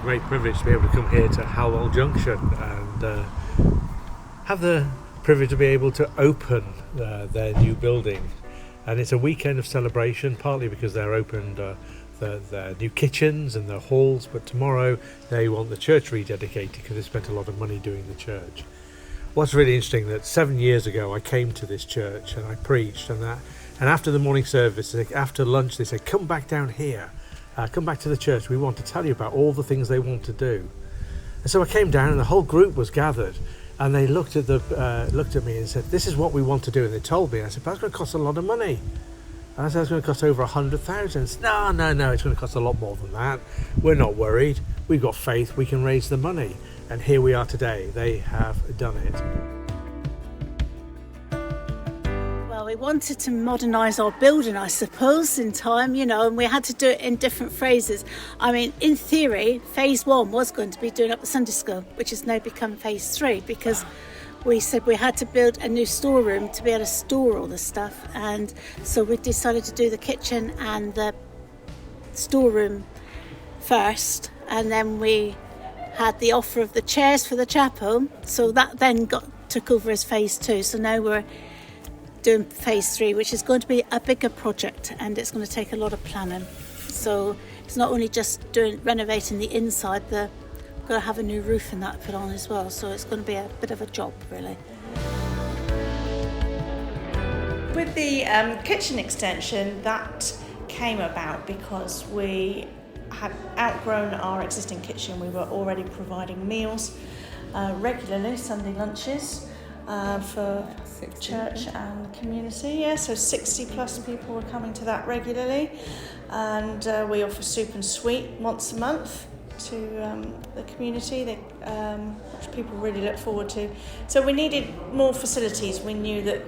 great privilege to be able to come here to Halwill Junction and have the privilege to be able to open their new building. And it's a weekend of celebration, partly because they're opened their new kitchens and their halls, but tomorrow they want the church rededicated because they spent a lot of money doing the church. What's really interesting that 7 years ago I came to this church and I preached, and after the morning service, after lunch, they said, come back down here, come back to the church, we want to tell you about all the things they want to do. And so I came down and the whole group was gathered, and they looked at me and said, this is what we want to do. And they told me, I said, but that's going to cost a lot of money. And I said, it's going to cost over 100,000. No, it's going to cost a lot more than that. We're not worried. We've got faith. We can raise the money. And here we are today. They have done it. Well, we wanted to modernise our building, I suppose, in time, and we had to do it in different phases. I mean, in theory, phase 1 was going to be doing up the Sunday school, which has now become phase 3, because we said we had to build a new storeroom to be able to store all the stuff. And so we decided to do the kitchen and the storeroom first, and then we had the offer of the chairs for the chapel, so that then took over as phase 2. So now we're doing phase 3, which is going to be a bigger project, and it's going to take a lot of planning. So it's not only just renovating the inside, we're going to have a new roof and that put on as well, so it's going to be a bit of a job, really. With the kitchen extension, that came about because we had outgrown our existing kitchen. We were already providing meals regularly, Sunday lunches, for church and community. So 60 plus people were coming to that regularly, and we offer soup and sweet once a month to the community, which people really look forward to. So we needed more facilities. We knew that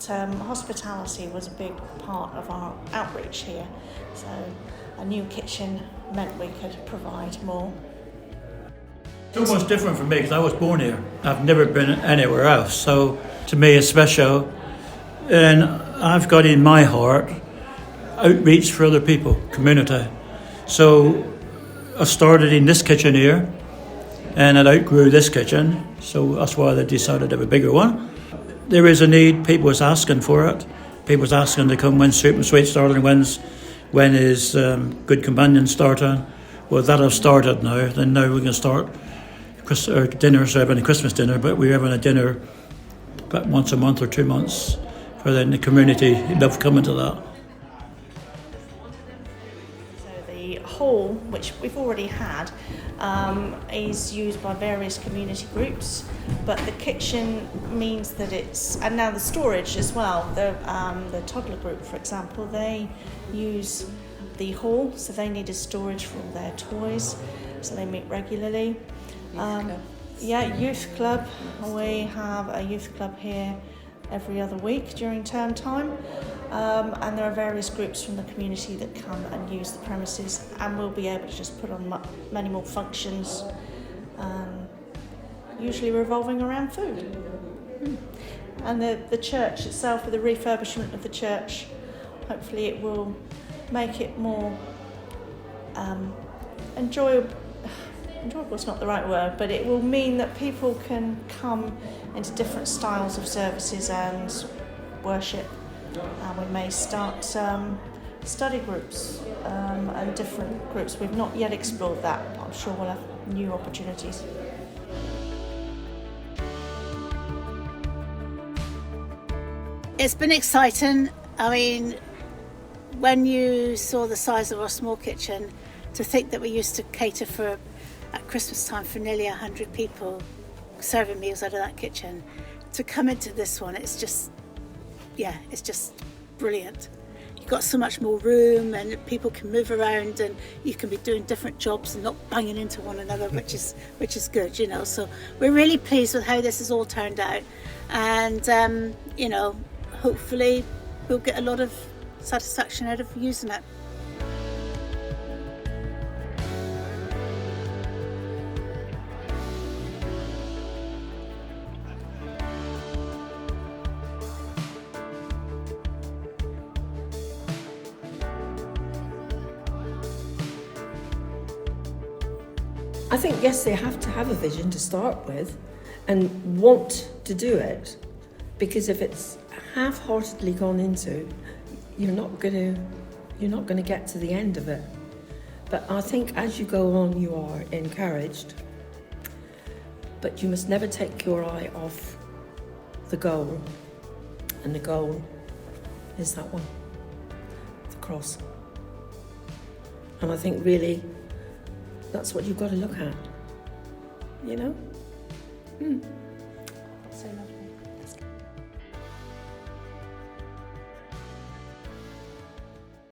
hospitality was a big part of our outreach here, so a new kitchen meant we could provide more. It's almost different for me because I was born here. I've never been anywhere else, so to me it's special. And I've got in my heart outreach for other people, community. So I started in this kitchen here, and it outgrew this kitchen, so that's why they decided to have a bigger one. There is a need, people was asking for it. People was asking to come when Soup and Sweet started, when is Good Companion starting. Well, that has started now, then now we're going to start dinner, so having a Christmas dinner, but we're having a dinner about once a month or 2 months for the community. Love coming to that. So the hall, which we've already had, is used by various community groups, but the kitchen means that and now the storage as well. The toddler group, for example, they use the hall, so they needed storage for all their toys, so they meet regularly. Youth club. We have a youth club here every other week during term time, and there are various groups from the community that come and use the premises, and we'll be able to just put on many more functions, usually revolving around food. And the church itself, with the refurbishment of the church, hopefully it will make it more enjoyable. Enjoyable is not the right word, but it will mean that people can come into different styles of services and worship. And we may start study groups and different groups. We've not yet explored that, but I'm sure we'll have new opportunities. It's been exciting. I mean, when you saw the size of our small kitchen, to think that we used to cater for, at Christmas time, for nearly 100 people, serving meals out of that kitchen, to come into this one, it's just brilliant. You've got so much more room, and people can move around, and you can be doing different jobs and not banging into one another, which is good, So we're really pleased with how this has all turned out, and hopefully we'll get a lot of satisfaction out of using it. I think, yes, they have to have a vision to start with and want to do it, because if it's half-heartedly gone into, you're not going to get to the end of it. But I think as you go on, you are encouraged, but you must never take your eye off the goal, and the goal is that one, the cross. And I think really that's what you've got to look at, you know? So lovely.